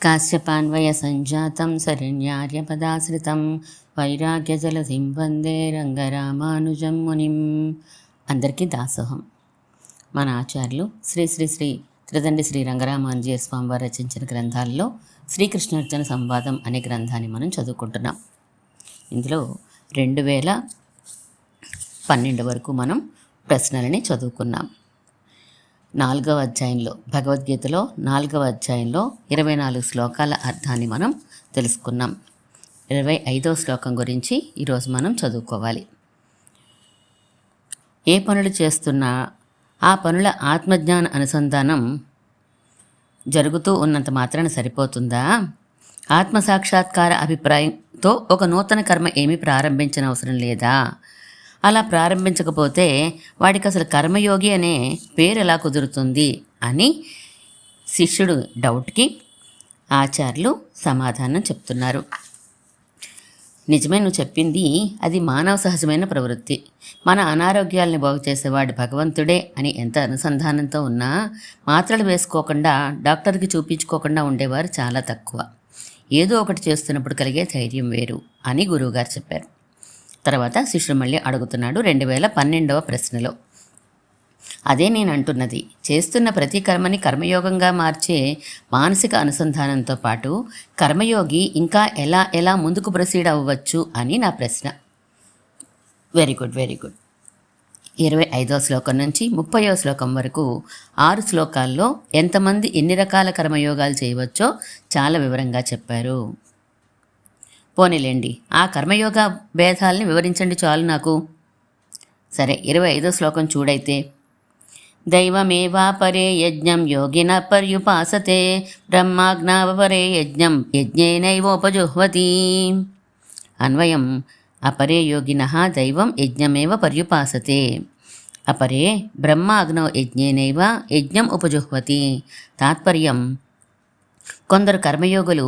కాశ్యపాన్వయ సంజాతం శరణ్యార్యపదాశ్రితం వైరాగ్యజలధిం వందే రంగరామానుజం మునిం. అందరికీ దాసోహం. మన ఆచార్యులు శ్రీ శ్రీ శ్రీ త్రిదండి శ్రీ రంగరామానుజీయ స్వామి వారు రచించిన గ్రంథాల్లో శ్రీకృష్ణార్జున సంవాదం అనే గ్రంథాన్ని మనం చదువుకుంటున్నాం. ఇందులో 2012 వరకు మనం ప్రశ్నలని చదువుకున్నాం. 4వ అధ్యాయంలో, భగవద్గీతలో 4వ అధ్యాయంలో 24 శ్లోకాల అర్థాన్ని మనం తెలుసుకున్నాం. 25వ శ్లోకం గురించి ఈరోజు మనం చదువుకోవాలి. ఏ పనులు చేస్తున్నా ఆ పనుల ఆత్మజ్ఞాన అనుసంధానం జరుగుతూ ఉన్నంత మాత్రాన సరిపోతుందా? ఆత్మసాక్షాత్కార అభిప్రాయంతో ఒక నూతన కర్మ ఏమీ ప్రారంభించిన అవసరం లేదా? అలా ప్రారంభించకపోతే వాడికి అసలు కర్మయోగి అనే పేరు ఎలా కుదురుతుంది అని శిష్యుడు డౌట్కి ఆచార్యులు సమాధానం చెప్తున్నారు. నిజమే, నువ్వు చెప్పింది అది మానవ సహజమైన ప్రవృత్తి. మన అనారోగ్యాలని బాగు చేసేవాడు భగవంతుడే అని ఎంత అనుసంధానంతో ఉన్నా మాత్రలు వేసుకోకుండా, డాక్టర్కి చూపించుకోకుండా ఉండేవారు చాలా తక్కువ. ఏదో ఒకటి చేస్తున్నప్పుడు కలిగే ధైర్యం వేరు అని గురువుగారు చెప్పారు. తర్వాత శిష్యుడు మళ్ళీ అడుగుతున్నాడు 2012వ ప్రశ్నలో. అదే నేను అంటున్నది, చేస్తున్న ప్రతి కర్మని కర్మయోగంగా మార్చే మానసిక అనుసంధానంతో పాటు కర్మయోగి ఇంకా ఎలా ఎలా ముందుకు ప్రొసీడ్ అవ్వచ్చు అని నా ప్రశ్న. Very good, very good. 25వ శ్లోకం నుంచి 30వ శ్లోకం వరకు 6 శ్లోకాల్లో ఎంతమంది ఎన్ని రకాల కర్మయోగాలు చేయవచ్చో చాలా వివరంగా చెప్పారు. పోనీలేండి, ఆ కర్మయోగ భేదాలని వివరించండి చాలు నాకు. సరే, 25వ శ్లోకం చూడైతే. దైవమేవాపరే యజ్ఞం యోగిన పర్యుపాసతే బ్రహ్మాజ్ఞావపరే యజ్ఞం యజ్ఞేనైవోపజుహ్వతి. అన్వయం: అపరే యోగినః దైవం యజ్ఞమేవ పర్యుపాసతే. అపరే బ్రహ్మాగ్నౌ యజ్ఞేనైవ యజ్ఞం ఉపజుహ్వతి. తాత్పర్యం: కొందరు కర్మయోగులు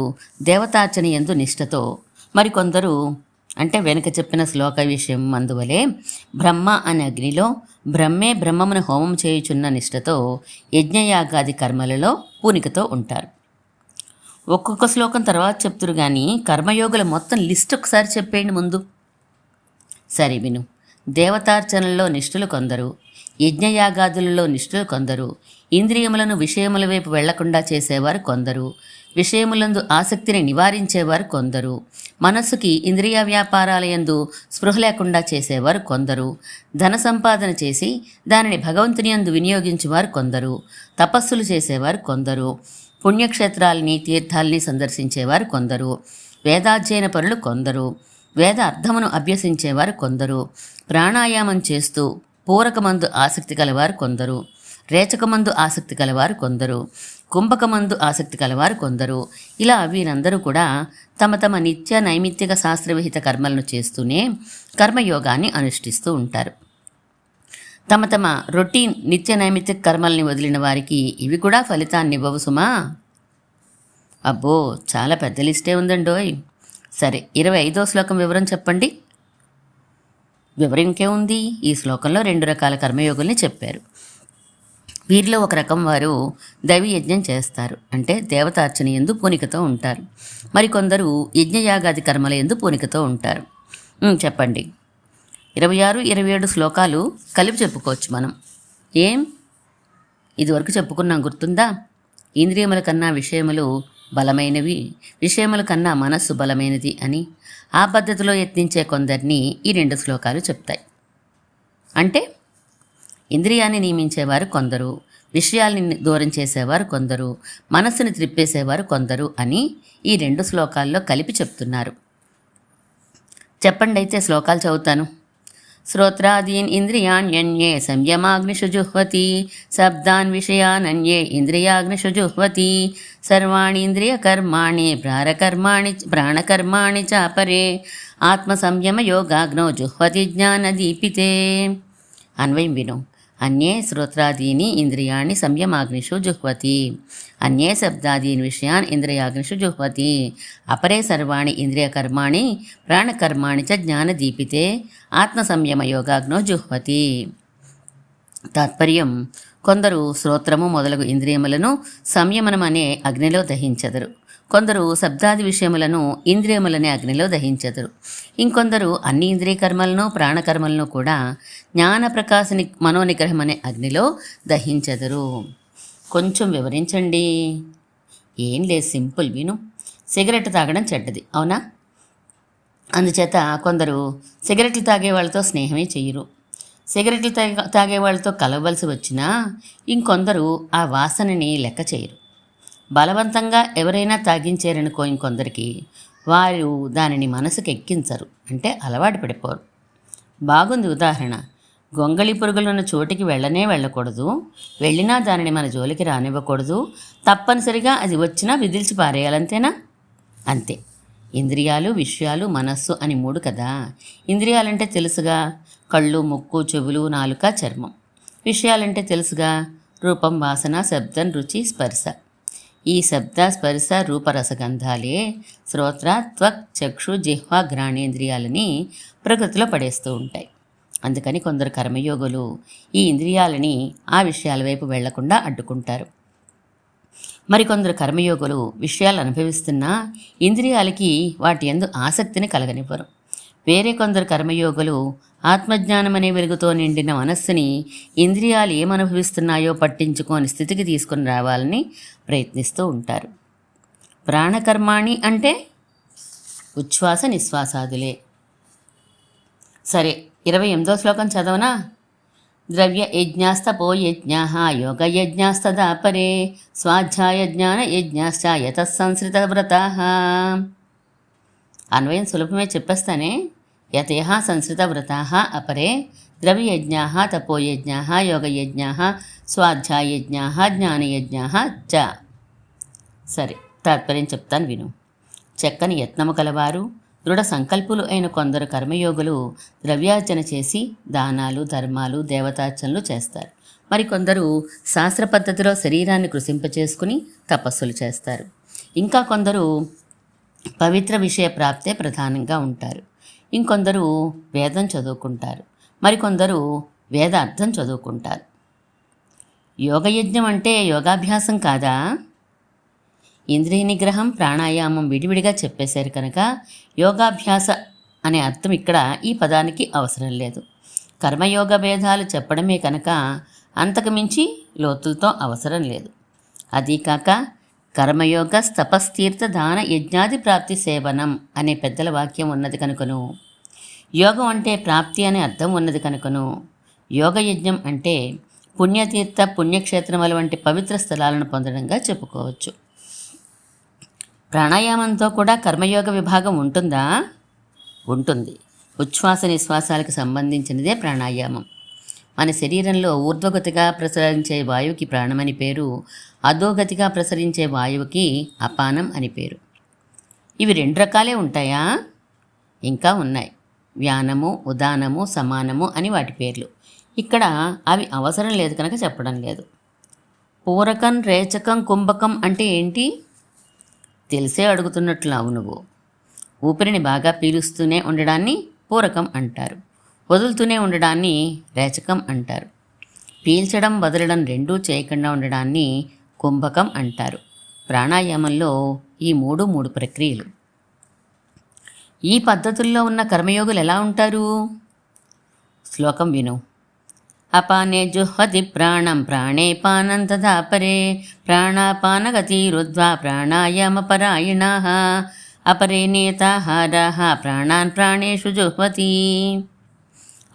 దేవతార్చన యందు నిష్ఠతో, మరికొందరు అంటే వెనుక చెప్పిన శ్లోక విషయం అందువలే బ్రహ్మ అనే అగ్నిలో బ్రహ్మే బ్రహ్మమును హోమం చేయుచున్న నిష్ఠతో యజ్ఞయాగాది కర్మలలో పూనికతో ఉంటారు. ఒక్కొక్క శ్లోకం తర్వాత చెప్తురు కానీ కర్మయోగుల మొత్తం లిస్ట్ ఒకసారి చెప్పేయండి ముందు. సరే విను. దేవతార్చనలో నిష్ఠులు కొందరు, యజ్ఞయాగాదులలో నిష్ఠులు కొందరు, ఇంద్రియములను విషయముల వైపు వెళ్లకుండా చేసేవారు కొందరు, విషయములందు ఆసక్తిని నివారించేవారు కొందరు, మనస్సుకి ఇంద్రియ వ్యాపారాలయందు స్పృహ లేకుండా చేసేవారు కొందరు, ధన సంపాదన చేసి దానిని భగవంతుని యందు వినియోగించేవారు కొందరు, తపస్సులు చేసేవారు కొందరు, పుణ్యక్షేత్రాలని తీర్థాలని సందర్శించేవారు కొందరు, వేదాధ్యయన పనులు కొందరు, వేద అర్థమును అభ్యసించేవారు కొందరు, ప్రాణాయామం చేస్తూ పూరకమందు ఆసక్తి కలవారు కొందరు, రేచకమందు ఆసక్తి కలవారు కొందరు, కుంభకమందు ఆసక్తి కలవారు కొందరు. ఇలా వీరందరూ కూడా తమ తమ నిత్య నైమిత్తిక శాస్త్రవిహిత కర్మలను చేస్తూనే కర్మయోగాన్ని అనుష్ఠిస్తూ ఉంటారు. తమ తమ రొటీన్ నిత్య నైమిత్తిక కర్మల్ని వదిలిన వారికి ఇవి కూడా ఫలితాన్ని ఇవ్వవు సుమా. అబ్బో, చాలా పెద్ద లిస్టే ఉందండోయ్. సరే, 25వ శ్లోకం వివరం చెప్పండి. వివరం ఇంకేముంది, ఈ శ్లోకంలో 2 రకాల కర్మయోగుల్ని చెప్పారు. వీరిలో ఒక రకం వారు దైవ యజ్ఞం చేస్తారు, అంటే దేవతార్చన యందు పూనికతో ఉంటారు. మరికొందరు యజ్ఞయాగాది కర్మల యందు పూనికతో ఉంటారు. చెప్పండి. 26, 27 శ్లోకాలు కలిపి చెప్పుకోవచ్చు మనం. ఏం ఇదివరకు చెప్పుకున్నాం, గుర్తుందా? ఇంద్రియముల కన్నా విషయములు బలమైనవి, విషయముల కన్నా మనస్సు బలమైనది అని. ఆ పద్ధతిలో యత్నించే కొందరిని ఈ 2 శ్లోకాలు చెప్తాయి. అంటే ఇంద్రియాన్ని నియమించేవారు కొందరు, విషయాల్ని దూరం చేసేవారు కొందరు, మనస్సుని త్రిప్పేసేవారు కొందరు అని ఈ 2 శ్లోకాల్లో కలిపి చెప్తున్నారు. చెప్పండి అయితే, శ్లోకాలు చదువుతాను. శ్రోత్రాదీన్ ఇంద్రియాణ్యన్యే సంయమాగ్నిషు జుహ్వతి, శబ్దాన్ విషయానన్యే ఇంద్రియాగ్నిషు జుహ్వతి, సర్వాణి ఇంద్రియ కర్మాణి ప్రాణకర్మాణి చాపరే ఆత్మసంయమ యోగాగ్నో జుహ్వతి జ్ఞానదీపితే. అన్వయం విను. అన్యే శ్రోత్రాదీని ఇంద్రియాణి సంయమాగ్నిషు జుహ్వతి, అన్యే శబ్దాదీన్ విషయాన్ ఇంద్రియాగ్నిషు జుహ్వతి, అపరే సర్వాణి ఇంద్రియకర్మాణి ప్రాణకర్మాణి చ జ్ఞానదీపితే ఆత్మసంయమ యోగాగ్నో జుహ్వతి. తాత్పర్యం: కొందరు శ్రోత్రము మొదలగు ఇంద్రియములను సంయమనం అనే అగ్నిలో దహించెదరు. కొందరు శబ్దాది విషయములను ఇంద్రియములనే అగ్నిలో దహించెదరు. ఇంకొందరు అన్ని ఇంద్రియ కర్మలను ప్రాణకర్మలను కూడా జ్ఞాన ప్రకాశని మనోనిగ్రహం అనే అగ్నిలో దహించెదరు. కొంచెం వివరించండి. ఏం లేదు, సింపుల్, విను. సిగరెట్ తాగడం చెడ్డది, అవునా? అందుచేత కొందరు సిగరెట్లు తాగే వాళ్ళతో స్నేహమే చెయ్యరు. సిగరెట్లు తాగే వాళ్ళతో కలవలసి వచ్చినా ఇంకొందరు ఆ వాసనని లెక్క చేయరు. బలవంతంగా ఎవరైనా తాగించారనుకో ఇంకొందరికి, వారు దానిని మనసుకు ఎక్కించరు, అంటే అలవాటు పడిపోరు. బాగుంది ఉదాహరణ. గొంగళి పురుగులున్న చోటికి వెళ్ళకూడదు, వెళ్ళినా దానిని మన జోలికి రానివ్వకూడదు, తప్పనిసరిగా అది వచ్చినా విదిల్చి పారేయాలంతేనా? అంతే. ఇంద్రియాలు, విషయాలు, మనస్సు అని 3 కదా. ఇంద్రియాలంటే తెలుసుగా, కళ్ళు, ముక్కు, చెవులు, నాలుక, చర్మం. విషయాలంటే తెలుసుగా, రూపం, వాసన, శబ్దం, రుచి, స్పర్శ. ఈ శబ్ద, స్పర్శ, రూపరసగంధాలే శ్రోత్ర, త్వక్, చక్షు, జిహ్వ, ఘ్రాణేంద్రియాలని ప్రకృతిలో పడేస్తూ ఉంటాయి. అందుకని కొందరు కర్మయోగులు ఈ ఇంద్రియాలని ఆ విషయాల వైపు వెళ్లకుండా అడ్డుకుంటారు. మరికొందరు కర్మయోగులు విషయాలు అనుభవిస్తున్నా ఇంద్రియాలకి వాటి యందు ఆసక్తిని కలగనివ్వరు. వేరే కొందరు కర్మయోగులు ఆత్మజ్ఞానం అనే వెలుగుతో నిండిన మనస్సుని ఇంద్రియాలు ఏమనుభవిస్తున్నాయో పట్టించుకోని స్థితికి తీసుకుని రావాలని ప్రయత్నిస్తూ ఉంటారు. ప్రాణకర్మాణి అంటే ఉచ్ఛ్వాస నిశ్వాసాదులే. సరే, 28వ శ్లోకం చదవనా? ద్రవ్యయజ్ఞాస్తపో యజ్ఞాః యోగయజ్ఞాస్తదా పరే స్వాధ్యాయజ్ఞానయజ్ఞాశ్చ యతః సంస్కృతవ్రతాః. అన్వయం సులభమే, చెప్పేస్తానే. యతయః సంస్కృతవ్రతాః అపరే ద్రవ్యయజ్ఞాః తపోయజ్ఞాః యోగయజ్ఞాః స్వాధ్యాయజ్ఞాః జ్ఞానయజ్ఞాః చ. సరే, తాత్పర్యం చెప్తాను, విను. చక్కని యత్నము కలవారు, దృఢ సంకల్పులు అయిన కొందరు కర్మయోగులు ద్రవ్యార్జన చేసి దానాలు, ధర్మాలు, దేవతార్చనలు చేస్తారు. మరికొందరు శాస్త్ర పద్ధతిలో శరీరాన్ని కృషింపచేసుకుని తపస్సులు చేస్తారు. ఇంకా కొందరు పవిత్ర విషయ ప్రాప్తే ప్రధానంగా ఉంటారు. ఇంకొందరు వేదం చదువుకుంటారు. మరికొందరు వేదార్థం చదువుకుంటారు. యోగయజ్ఞం అంటే యోగాభ్యాసం కాదా? ఇంద్రియ నిగ్రహం, ప్రాణాయామం విడివిడిగా చెప్పేశారు కనుక యోగాభ్యాస అనే అర్థం ఇక్కడ ఈ పదానికి అవసరం లేదు. కర్మయోగ భేదాలు చెప్పడమే కనుక అంతకుమించి లోతులతో అవసరం లేదు. అదీ కాక కర్మయోగ తపస్తీర్థ దాన యజ్ఞాది ప్రాప్తి సేవనం అనే పెద్దల వాక్యం ఉన్నది కనుకను, యోగం అంటే ప్రాప్తి అనే అర్థం ఉన్నది కనుకను, యోగయజ్ఞం అంటే పుణ్యతీర్థ, పుణ్యక్షేత్రముల వంటి పవిత్ర స్థలాలను పొందడంగా చెప్పుకోవచ్చు. ప్రాణాయామంతో కూడా కర్మయోగ విభాగం ఉంటుందా? ఉంటుంది. ఉచ్ఛ్వాస నిశ్వాసాలకు సంబంధించినదే ప్రాణాయామం. మన శరీరంలో ఊర్ధ్వగతిగా ప్రసరించే వాయువుకి ప్రాణమని పేరు, అధోగతిగా ప్రసరించే వాయువుకి అపానం అని పేరు. ఇవి 2 రకాలే ఉంటాయా? ఇంకా ఉన్నాయి. వ్యానము, ఉదానము, సమానము అని వాటి పేర్లు. ఇక్కడ అవి అవసరం లేదు కనుక చెప్పడం లేదు. పూరకం, రేచకం, కుంభకం అంటే ఏంటి? తెలిసే అడుగుతున్నట్లు నువ్వు. ఊపిరిని బాగా పీలుస్తూనే ఉండడాన్ని పూరకం అంటారు. వదులుతూనే ఉండడాన్ని రేచకం అంటారు. పీల్చడం, వదలడం రెండూ చేయకుండా ఉండడాన్ని కుంభకం అంటారు. ప్రాణాయామంలో ఈ 3 ప్రక్రియలు. ఈ పద్ధతుల్లో ఉన్న కర్మయోగులు ఎలా ఉంటారు? శ్లోకం విను. అపానే జుహ్వతి ప్రాణం ప్రాణే పానం తదా పరే ప్రాణాపానగతిరుద్ధ్వా ప్రాణాయామపరాయణాః అపరే నేతాహారాః ప్రాణాన్ ప్రాణేషు జుహ్వతి.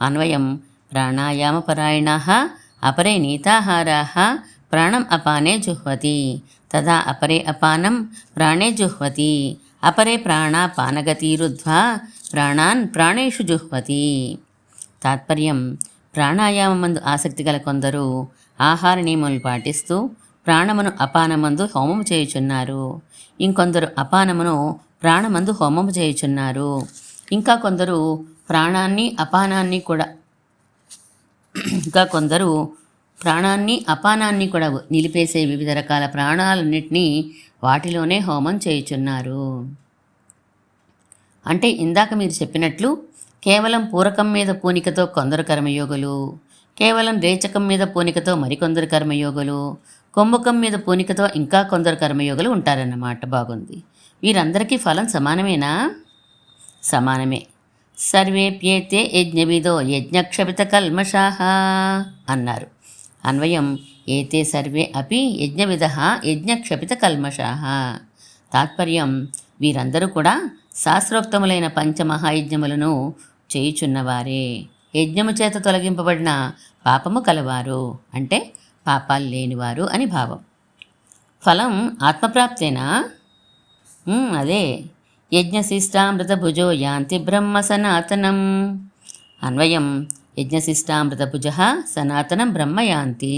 అన్వయం. ప్రాణాయామపరాయణాః అపరే నీతాహారాః ప్రాణం అపానే జుహ్వతి తదా అపరే అపానం ప్రాణే జుహ్వతి అపరే ప్రాణాపానగతిరుద్ధ్వా ప్రాణాన్ ప్రాణేషు జుహ్వతి. తాత్పర్యం. ప్రాణాయామమందు ఆసక్తి గల కొందరు ఆహార నియమాలు పాటిస్తూ ప్రాణమును అపానమందు హోమము చేయుచున్నారు. ఇంకొందరు అపానమును ప్రాణమందు హోమము చేయుచున్నారు. ఇంకా కొందరు ప్రాణాన్ని అపానాన్ని కూడా నిలిపేసే వివిధ రకాల ప్రాణాలన్నింటినీ వాటిలోనే హోమం చేయుచున్నారు. అంటే ఇందాక మీరు చెప్పినట్లు కేవలం పూరకం మీద పూనికతో కొందరు కర్మయోగులు, కేవలం రేచకం మీద పూనికతో మరికొందరు కర్మయోగులు, కుంభకం మీద పూనికతో ఇంకా కొందరు కర్మయోగులు ఉంటారన్నమాట. బాగుంది. వీరందరికీ ఫలం సమానమేనా? సమానమే. సర్వేప్యేతే యజ్ఞవిదో యజ్ఞక్షపిత కల్మషాః అన్నారు. అన్వయం ఏతే సర్వే అపి యజ్ఞవిదః యజ్ఞక్షపిత కల్మషాః. తాత్పర్యం వీరందరూ కూడా శాస్త్రోక్తములైన పంచమహాయజ్ఞములను చేయుచున్నవారే, యజ్ఞము చేత తొలగింపబడిన పాపము కలవారు, అంటే పాపాలు లేనివారు అని భావం. ఫలం ఆత్మప్రాప్తేనా? అదే. యజ్ఞశిష్టామృతభుజో యాంతి బ్రహ్మ సనాతనం. అన్వయం యజ్ఞశిష్టామృతభుజ సనాతనం బ్రహ్మ యాంతి.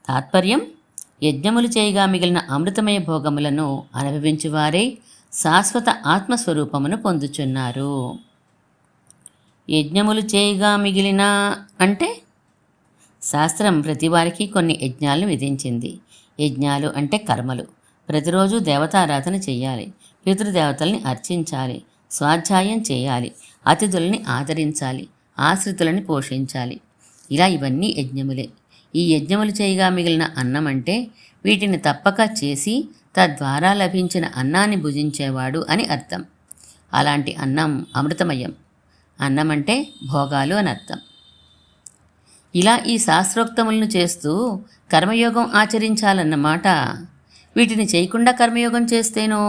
తాత్పర్యం యజ్ఞములు చేయగా మిగిలిన అమృతమయ భోగములను అనుభవించువారే శాశ్వత ఆత్మస్వరూపమును పొందుచున్నారు. యజ్ఞములు చేయగా మిగిలిన అంటే శాస్త్రం ప్రతివారికి కొన్ని యజ్ఞాలను విధించింది. యజ్ఞాలు అంటే కర్మలు. ప్రతిరోజు దేవతారాధన చేయాలి, పితృదేవతల్ని అర్చించాలి, స్వాధ్యాయం చేయాలి, అతిథుల్ని ఆదరించాలి, ఆశ్రితులని పోషించాలి. ఇలా ఇవన్నీ యజ్ఞములే. ఈ యజ్ఞములు చేయగా మిగిలిన అన్నం అంటే వీటిని తప్పక చేసి తద్వారా లభించిన అన్నాన్ని భుజించేవాడు అని అర్థం. అలాంటి అన్నం అమృతమయం. అన్నం అంటే భోగాలు అని అర్థం. ఇలా ఈ శాస్త్రోక్తములను చేస్తూ కర్మయోగం ఆచరించాలన్నమాట. వీటిని చేయకుండా కర్మయోగం చేస్తేనో?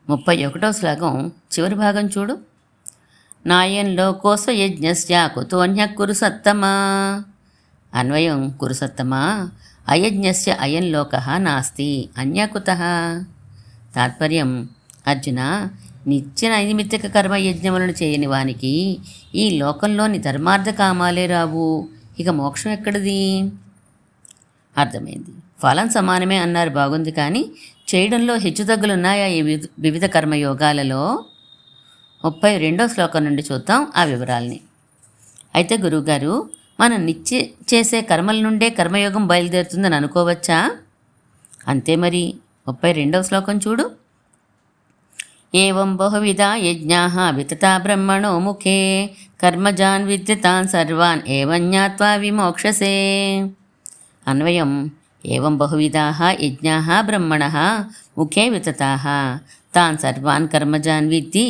31వ శ్లోకం చివరి భాగం చూడు. నాయంలో కోస యజ్ఞస్య కుతోన్య కురుసత్తమా. అన్వయం కురుసత్తమా అయజ్ఞస్య అయం లోకః నాస్తి అన్యకుతః. తాత్పర్యం అర్జున, నిత్య నైమిత్తిక కర్మయజ్ఞములను చేయని వానికి ఈ లోకంలోని ధర్మార్థ కామాలే రావు, ఇక మోక్షం ఎక్కడిది? అర్థమైంది. ఫలం సమానమే అన్నారు. బాగుంది. కానీ చేయడంలో హెచ్చుతగ్గులున్నాయా ఈ వివిధ కర్మయోగాలలో? 32వ శ్లోకం నుండి చూద్దాం ఆ వివరాల్ని. అయితే గురువుగారు, మనం నిత్య చేసే కర్మల నుండే కర్మయోగం బయలుదేరుతుందని అనుకోవచ్చా? అంతే మరి. 32వ శ్లోకం చూడు. ఏవం బహువిధా యజ్ఞాః వితతా బ్రహ్మణో ముఖే కర్మజాన్ విద్యతాన్ సర్వాన్ ఏవం జ్ఞాత్వా విమోక్షసే. అన్వయం ఏవం బహువిధాః యజ్ఞాః బ్రహ్మణః ముఖే వితతాః తాన్ సర్వాన్ కర్మజాన్ విద్ధి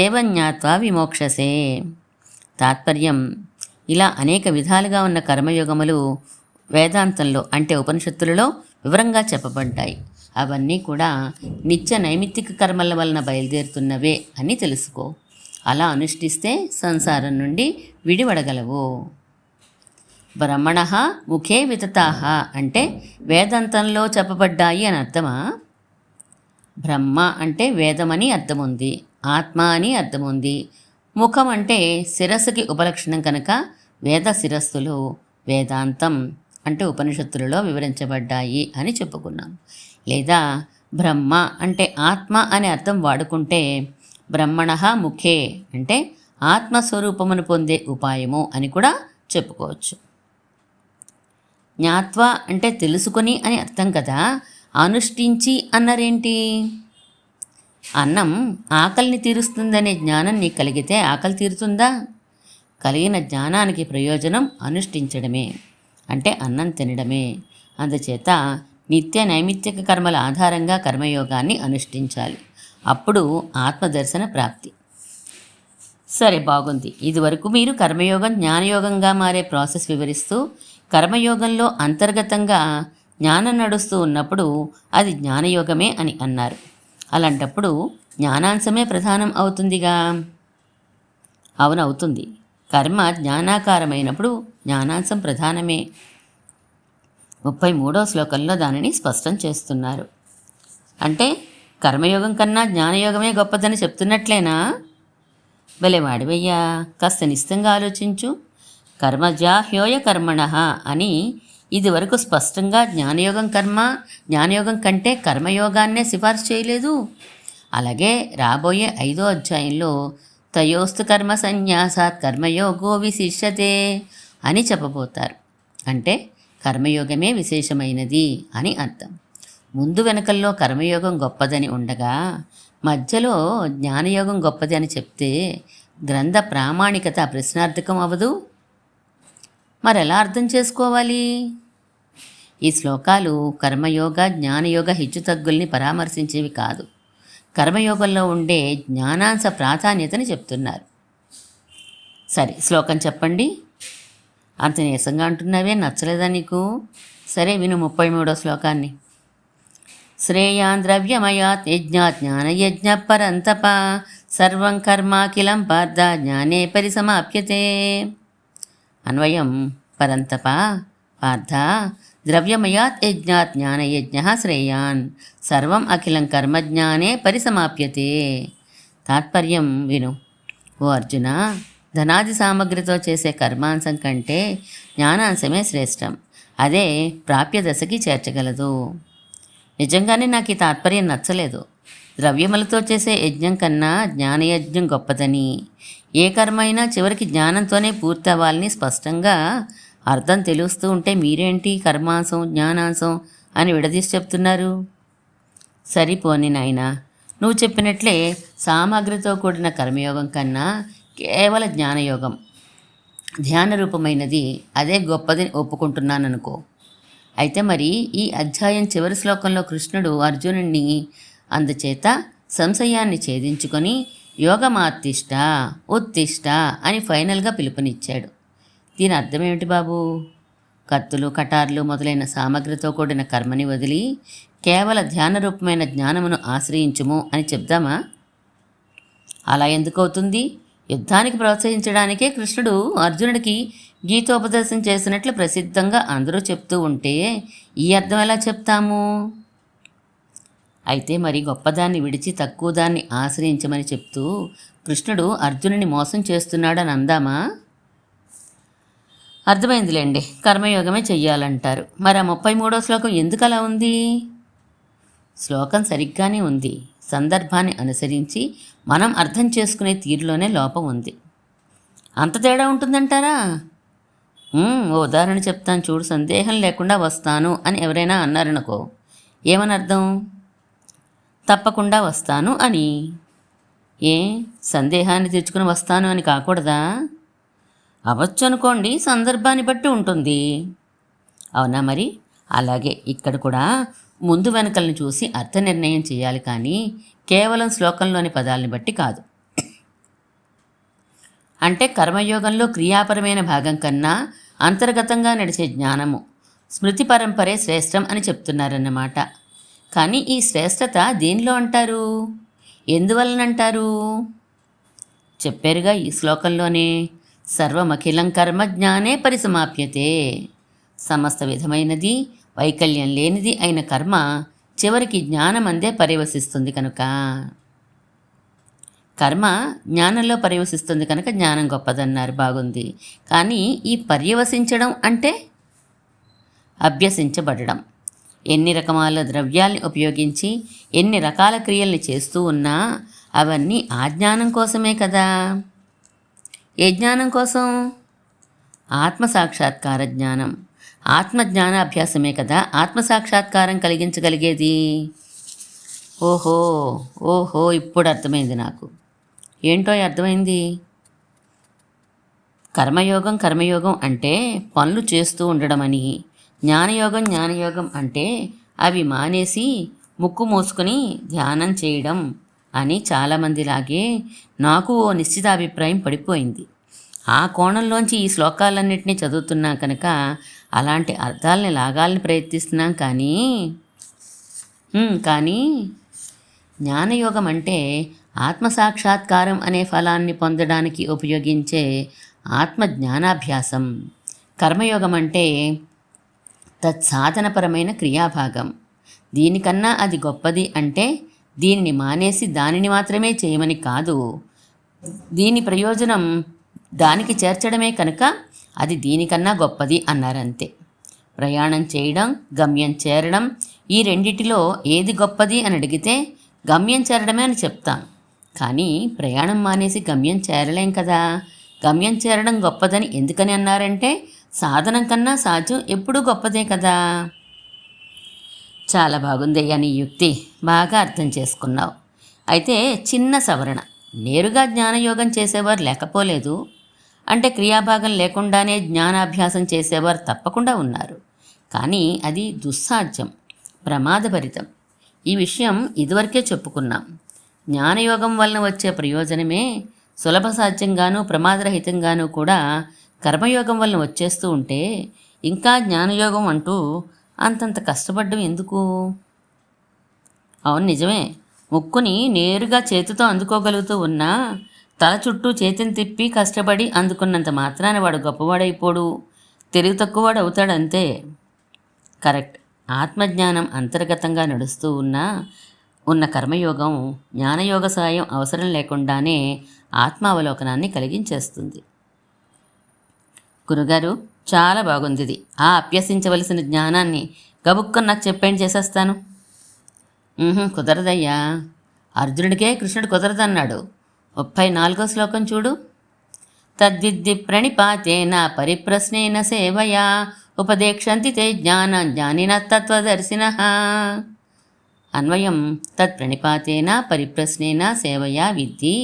ఏవం జ్ఞాత్వా విమోక్షసే. తాత్పర్యం ఇలా అనేక విధాలుగా ఉన్న కర్మయోగములు వేదాంతంలో అంటే ఉపనిషత్తులలో వివరంగా చెప్పబడ్డాయి. అవన్నీ కూడా నిత్య నైమిత్తిక కర్మల వలన బయలుదేరుతున్నవే అని తెలుసుకో. అలా అనుష్ఠిస్తే సంసారం నుండి విడివడగలవు. బ్రహ్మణః ముఖే వితతాః అంటే వేదాంతంలో చెప్పబడ్డాయి అని అర్థమా? బ్రహ్మ అంటే వేదమని అర్థముంది, ఆత్మ అని అర్థముంది. ముఖం అంటే శిరస్సుకి ఉపలక్షణం కనుక వేద శిరస్సులు వేదాంతం అంటే ఉపనిషత్తులలో వివరించబడ్డాయి అని చెప్పుకున్నాం. లేదా బ్రహ్మ అంటే ఆత్మ అనే అర్థం వాడుకుంటే బ్రహ్మణః ముఖే అంటే ఆత్మస్వరూపమును పొందే ఉపాయము అని కూడా చెప్పుకోవచ్చు. జ్ఞాత్వా అంటే తెలుసుకొని అని అర్థం కదా. అనుష్ఠించి అన్నారేంటి? అన్నం ఆకలిని తీరుస్తుందనే జ్ఞానం నీకు కలిగితే ఆకలి తీరుతుందా? కలిగిన జ్ఞానానికి ప్రయోజనం అనుష్ఠించడమే, అంటే అన్నం తినడమే. అందుచేత నిత్య నైమిత్తిక కర్మల ఆధారంగా కర్మయోగాన్ని అనుష్ఠించాలి. అప్పుడు ఆత్మదర్శన ప్రాప్తి. సరే, బాగుంది. ఇదివరకు మీరు కర్మయోగం జ్ఞానయోగంగా మారే ప్రాసెస్ వివరిస్తూ కర్మయోగంలో అంతర్గతంగా జ్ఞానం నడుస్తూ ఉన్నప్పుడు అది జ్ఞానయోగమే అని అన్నారు. అలాంటప్పుడు జ్ఞానాంశమే ప్రధానం అవుతుందిగా? అవునవుతుంది. కర్మ జ్ఞానాకారమైనప్పుడు జ్ఞానాంశం ప్రధానమే. 33వ శ్లోకంలో దానిని స్పష్టం చేస్తున్నారు. అంటే కర్మయోగం కన్నా జ్ఞానయోగమే గొప్పదని చెప్తున్నట్లేనా? భలేవాడివయ్యా, కాస్త నిశ్చితంగా ఆలోచించు. కర్మజాహ్యోయ కర్మణః అని ఇదివరకు స్పష్టంగా జ్ఞానయోగం కంటే కర్మయోగాన్నే సిఫార్సు చేయలేదు. అలాగే రాబోయే 5వ అధ్యాయంలో తయోస్తు కర్మ సన్యాసాత్ కర్మయోగో విశిష్యతే అని చెప్పబోతారు. అంటే కర్మయోగమే విశేషమైనది అని అర్థం. ముందు వెనకల్లో కర్మయోగం గొప్పదని ఉండగా మధ్యలో జ్ఞానయోగం గొప్పది అని చెప్తే గ్రంథ ప్రామాణికత ప్రశ్నార్థకం అవ్వదు. మరెలా అర్థం చేసుకోవాలి? ఈ శ్లోకాలు కర్మయోగ జ్ఞానయోగ హెచ్చుతగ్గుల్ని పరామర్శించేవి కాదు. కర్మయోగంలో ఉండే జ్ఞానాంశ ప్రాధాన్యతని చెప్తున్నారు. సరే, శ్లోకం చెప్పండి. అంత నీరసంగా అంటున్నావే, నచ్చలేదా నీకు? సరే విను 33వ శ్లోకాన్ని. శ్రేయాన్ ద్రవ్యమయాత్ యజ్ఞాత్ జ్ఞానయజ్ఞ పరంతప సర్వం కర్మాఖిలం పార్థ జ్ఞానే పరిసమాప్యతే. అన్వయం. పరంతప పార్థ ద్రవ్యమయాత్ యజ్ఞాత్ జ్ఞానయజ్ఞ శ్రేయాన్ సర్వం అఖిలం కర్మజ్ఞానే పరిసమాప్యతే. తాత్పర్యం విను. ఓ అర్జున, ధనాది సామగ్రితో చేసే కర్మాంశం కంటే జ్ఞానాంశమే శ్రేష్టం. అదే ప్రాప్య దశకి చేర్చగలదు. నిజంగానే నాకు ఈ తాత్పర్యం నచ్చలేదు. ద్రవ్యములతో చేసే యజ్ఞం కన్నా జ్ఞానయజ్ఞం గొప్పదని, ఏ కర్మ అయినా చివరికి జ్ఞానంతోనే పూర్తి అవ్వాలని స్పష్టంగా అర్థం తెలుస్తూ ఉంటే మీరేంటి కర్మాంశం జ్ఞానాంశం అని విడదీసి చెప్తున్నారు? సరిపోని నాయనా, నువ్వు చెప్పినట్లే సామగ్రితో కూడిన కర్మయోగం కన్నా కేవల జ్ఞానయోగం, ధ్యాన రూపమైనది అదే గొప్పదని ఒప్పుకుంటున్నాననుకో. అయితే మరి ఈ అధ్యాయం చివరి శ్లోకంలో కృష్ణుడు అర్జునుడిని అందుచేత సంశయాన్ని ఛేదించుకొని యోగమాత్తిష్ట ఉత్తిష్ట అని ఫైనల్గా పిలుపునిచ్చాడు. దీని అర్థం ఏమిటి బాబు? కత్తులు కటార్లు మొదలైన సామగ్రితో కూడిన కర్మని వదిలి కేవల ధ్యాన రూపమైన జ్ఞానమును ఆశ్రయించుము అని చెప్దామా? అలా ఎందుకు అవుతుంది? యుద్ధానికి ప్రోత్సహించడానికే కృష్ణుడు అర్జునుడికి గీతోపదేశం చేసినట్లు ప్రసిద్ధంగా అందరూ చెప్తూ ఉంటే ఈ అర్థం ఎలా చెప్తాము? అయితే మరి గొప్పదాన్ని విడిచి తక్కువ దాన్ని ఆశ్రయించమని చెప్తూ కృష్ణుడు అర్జునుని మోసం చేస్తున్నాడని అందామా? అర్థమైందిలేండి, కర్మయోగమే చెయ్యాలంటారు. మరి ఆ 33వ శ్లోకం ఎందుకు అలా ఉంది? శ్లోకం సరిగ్గానే ఉంది, సందర్భాన్ని అనుసరించి మనం అర్థం చేసుకునే తీరులోనే లోపం ఉంది. అంత తేడా ఉంటుందంటారా? ఓ ఉదాహరణ చెప్తాను చూడు. సందేహం లేకుండా వస్తాను అని ఎవరైనా అన్నారనుకో, ఏమని అర్థం? తప్పకుండా వస్తాను అని. ఏ సందేహాన్ని తెచ్చుకుని వస్తాను అని కాకూడదా? అవచ్చు అనుకోండి, సందర్భాన్ని బట్టి ఉంటుంది. అవునా మరి? అలాగే ఇక్కడ కూడా ముందు వెనకలను చూసి అర్థ నిర్ణయం చేయాలి, కానీ కేవలం శ్లోకంలోని పదాలని బట్టి కాదు. అంటే కర్మయోగంలో క్రియాపరమైన భాగం కన్నా అంతర్గతంగా నడిచే జ్ఞానము, స్మృతి పరంపరే శ్రేష్టం అని చెప్తున్నారన్నమాట. కానీ ఈ శ్రేష్టత దేనిలో అంటారు? ఎందువలనంటారు? చెప్పారుగా ఈ శ్లోకంలోనే, సర్వమఖిలం కర్మ జ్ఞానే పరిసమాప్యతే. సమస్త విధమైనది వైకల్యం లేనిది అయిన కర్మ చివరికి జ్ఞానమందే పర్యవసిస్తుంది కనుక. కర్మ జ్ఞానంలో పర్యవసిస్తుంది కనుక జ్ఞానం గొప్పదన్నారు, బాగుంది. కానీ ఈ పర్యవసించడం అంటే అభ్యసించబడడం. ఎన్ని రకమాల ద్రవ్యాల్ని ఉపయోగించి ఎన్ని రకాల క్రియల్ని చేస్తూ ఉన్నా అవన్నీ ఆ జ్ఞానం కోసమే కదా. ఏ జ్ఞానం కోసం? ఆత్మసాక్షాత్కార జ్ఞానం. ఆత్మజ్ఞానాభ్యాసమే కదా ఆత్మసాక్షాత్కారం కలిగించగలిగేది. ఓహో ఓహో ఇప్పుడు అర్థమైంది నాకు. ఏంటో అర్థమైంది? కర్మయోగం అంటే పనులు చేస్తూ ఉండడమని, జ్ఞానయోగం అంటే అవి మానేసి ముక్కు మూసుకొని ధ్యానం చేయడం అని చాలామందిలాగే నాకు ఓ నిశ్చిత అభిప్రాయం పడిపోయింది. ఆ కోణంలోంచి ఈ శ్లోకాలన్నింటినీ చదువుతున్నా కనుక అలాంటి అర్థాలని లాగాలని ప్రయత్నిస్తున్నాం. కానీ జ్ఞానయోగం అంటే ఆత్మసాక్షాత్కారం అనే ఫలాన్ని పొందడానికి ఉపయోగించే ఆత్మజ్ఞానాభ్యాసం. కర్మయోగం అంటే తత్సాధనపరమైన క్రియాభాగం. దీనికన్నా అది గొప్పది అంటే దీనిని మానేసి దానిని మాత్రమే చేయమని కాదు, దీని ప్రయోజనం దానికి చేర్చడమే కనుక అది దీనికన్నా గొప్పది అన్నారంతే. ప్రయాణం చేయడం, గమ్యం చేరడం, ఈ రెండిటిలో ఏది గొప్పది అని అడిగితే గమ్యం చేరడమే అని చెప్తాం. కానీ ప్రయాణం మానేసి గమ్యం చేరలేం కదా. గమ్యం చేరడం గొప్పదని ఎందుకని అన్నారంటే సాధనం కన్నా సాధ్యం ఎప్పుడూ గొప్పదే కదా. చాలా బాగుందయ్యా నీ యుక్తి, బాగా అర్థం చేసుకున్నావు. అయితే చిన్న సవరణ, నేరుగా జ్ఞానయోగం చేసేవారు లేకపోలేదు. అంటే క్రియాభాగం లేకుండానే జ్ఞానాభ్యాసం చేసేవారు తప్పకుండా ఉన్నారు. కానీ అది దుస్సాధ్యం, ప్రమాదభరితం. ఈ విషయం ఇదివరకే చెప్పుకున్నాం. జ్ఞానయోగం వలన వచ్చే ప్రయోజనమే సులభ సాధ్యంగానూ ప్రమాదరహితంగానూ కూడా కర్మయోగం వలన వచ్చేస్తూ ఉంటే ఇంకా జ్ఞానయోగం అంటూ అంతంత కష్టపడ్డం ఎందుకు? అవును, నిజమే. ముక్కుని నేరుగా చేతితో అందుకోగలుగుతూ ఉన్నా తల చుట్టూ చేతిని తిప్పి కష్టపడి అందుకున్నంత మాత్రాన వాడు గొప్పవాడైపోడు, తెలివి తక్కువవాడు అవుతాడంతే. కరెక్ట్. ఆత్మజ్ఞానం అంతర్గతంగా నడుస్తూ ఉన్న కర్మయోగం జ్ఞానయోగ సాయం అవసరం లేకుండానే ఆత్మావలోకనాన్ని కలిగించేస్తుంది. గురుగారు, చాలా బాగుంది ఇది. అభ్యసించవలసిన జ్ఞానాన్ని గబుక్కని నాకు చెప్పేం చేసేస్తాను. కుదరదయ్యా. అర్జునుడికే కృష్ణుడు కుదరదన్నాడు. 34వ శ్లోకం చూడు. తద్విద్ది ప్రణిపాతేన పరిప్రశ్నేన సేవయా ఉపదేక్షంతి తే జ్ఞానిన తత్వదర్శినః. అన్వయం తత్ప్రణిపాతేన పరిప్రశ్నేన సేవయా విద్ధి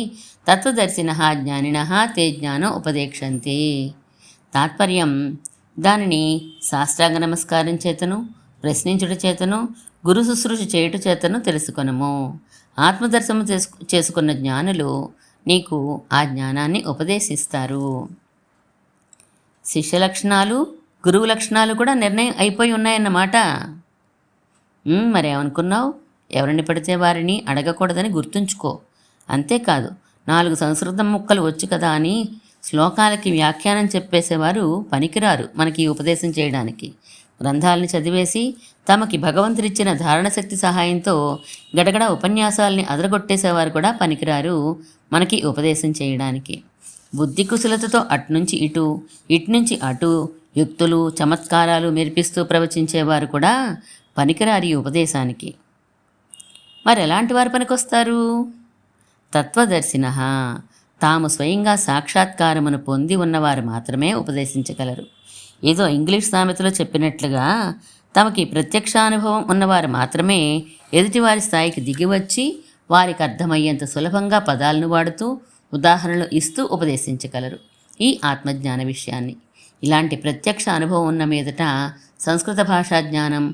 తత్వదర్శినః జ్ఞానినః తే జ్ఞానం ఉపదేక్షంతి. తాత్పర్యం, దానిని సాష్టాంగ నమస్కారం చేతను, ప్రశ్నించుట చేతను, గురు శుశ్రూష చేయుట చేతను తెలుసుకొనము. ఆత్మదర్శనం చేసుకున్న జ్ఞానులు నీకు ఆ జ్ఞానాన్ని ఉపదేశిస్తారు. శిష్య లక్షణాలు, గురువు లక్షణాలు కూడా నిర్ణయం అయిపోయి ఉన్నాయన్నమాట. మరేమనుకున్నావు? ఎవరిని పడితే వారిని అడగకూడదని గుర్తుంచుకో. అంతేకాదు, 4 సంస్కృతం ముక్కలు వచ్చు కదా అని శ్లోకాలకి వ్యాఖ్యానం చెప్పేసేవారు పనికిరారు మనకి ఉపదేశం చేయడానికి. గ్రంథాలని చదివేసి తమకి భగవంతుడిచ్చిన ధారణశక్తి సహాయంతో గడగడ ఉపన్యాసాలని అదరగొట్టేసేవారు కూడా పనికిరారు మనకి ఉపదేశం చేయడానికి. బుద్ధి కుశలతతో అటునుంచి ఇటు, ఇటునుంచి అటు యుక్తులు చమత్కారాలు మెరిపిస్తూ ప్రవచించేవారు కూడా పనికిరారి ఉపదేశానికి. మరి ఎలాంటి వారు పనికొస్తారు? తత్వదర్శినః, తాము స్వయంగా సాక్షాత్కారమును పొంది ఉన్నవారు మాత్రమే ఉపదేశించగలరు. ఏదో ఇంగ్లీష్ సామెతలో చెప్పినట్లుగా తమకి ప్రత్యక్షానుభవం ఉన్నవారు మాత్రమే ఎదుటివారి స్థాయికి దిగివచ్చి వారికి అర్థమయ్యేంత సులభంగా పదాలను వాడుతూ ఉదాహరణలు ఇస్తూ ఉపదేశించగలరు ఈ ఆత్మజ్ఞాన విషయాన్ని. ఇలాంటి ప్రత్యక్ష అనుభవం ఉన్న మీదట సంస్కృత భాషా జ్ఞానం,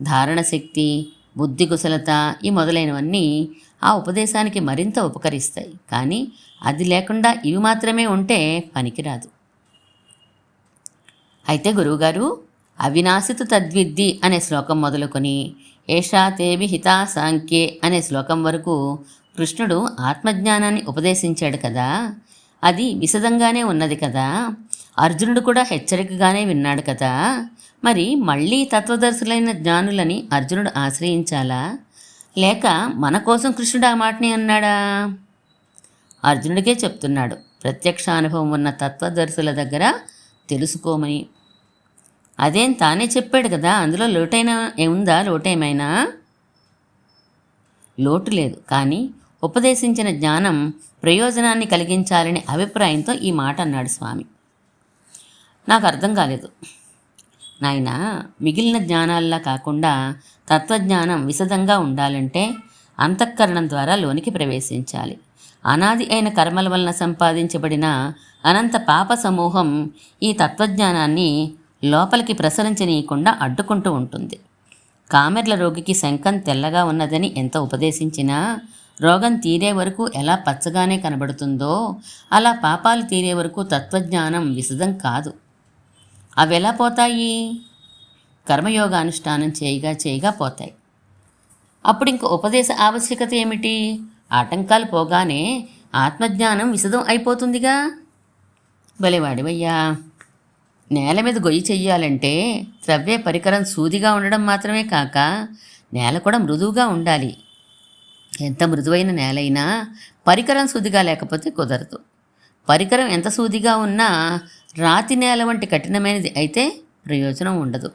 ధారణశక్తి, బుద్ధి కుశలత ఈ మొదలైనవన్నీ ఆ ఉపదేశానికి మరింత ఉపకరిస్తాయి. కానీ అది లేకుండా ఇవి మాత్రమే ఉంటే పనికిరాదు. అయితే గురువుగారు, అవినాశితు తద్విద్ది అనే శ్లోకం మొదలుకొని ఏషా తేభి హితా సాంఖ్యే అనే శ్లోకం వరకు కృష్ణుడు ఆత్మజ్ఞానాన్ని ఉపదేశించాడు కదా, అది విశదంగానే ఉన్నది కదా, అర్జునుడు కూడా హెచ్చరికగానే విన్నాడు కదా. మరి మళ్ళీ తత్వదర్శులైన జ్ఞానులని అర్జునుడు ఆశ్రయించాలా, లేక మన కోసం కృష్ణుడు ఆ మాటని అన్నాడా? అర్జునుడికే చెప్తున్నాడు, ప్రత్యక్ష అనుభవం ఉన్న తత్వదర్శుల దగ్గర తెలుసుకోమని. అదేం తానే చెప్పాడు కదా, అందులో లోటైనా ఏముందా? లోటేమైనా? లోటు లేదు. కానీ ఉపదేశించిన జ్ఞానం ప్రయోజనాన్ని కలిగించాలనే అభిప్రాయంతో ఈ మాట అన్నాడు స్వామి. నాకు అర్థం కాలేదు నాయనా. మిగిలిన జ్ఞానాల్లా కాకుండా తత్వజ్ఞానం విశదంగా ఉండాలంటే అంతఃకరణం ద్వారా లోనికి ప్రవేశించాలి. అనాది అయిన కర్మల వలన సంపాదించబడిన అనంత పాప సమూహం ఈ తత్వజ్ఞానాన్ని లోపలికి ప్రసరించనీయకుండా అడ్డుకుంటూ ఉంటుంది. కామెర్ల రోగికి శంఖం తెల్లగా ఉన్నదని ఎంత ఉపదేశించినా రోగం తీరే వరకు ఎలా పచ్చగానే కనబడుతుందో అలా పాపాలు తీరే వరకు తత్వజ్ఞానం విశదం కాదు. అవి ఎలా పోతాయి? కర్మయోగానుష్ఠానం చేయగా పోతాయి. అప్పుడు ఇంక ఉపదేశ ఆవశ్యకత ఏమిటి? ఆటంకాలు పోగానే ఆత్మజ్ఞానం విశదం అయిపోతుందిగా. భలేవాడివయ్యా. నేల మీద గొయ్యి చెయ్యాలంటే త్రవ్వే పరికరం సూదిగా ఉండడం మాత్రమే కాక నేల కూడా మృదువుగా ఉండాలి. ఎంత మృదువైన నేలైనా పరికరం సూదిగా లేకపోతే కుదరదు. పరికరం ఎంత సూదిగా ఉన్నా రాతి నేల వంటి కఠినమైనది అయితే ప్రయోజనం ఉండదు.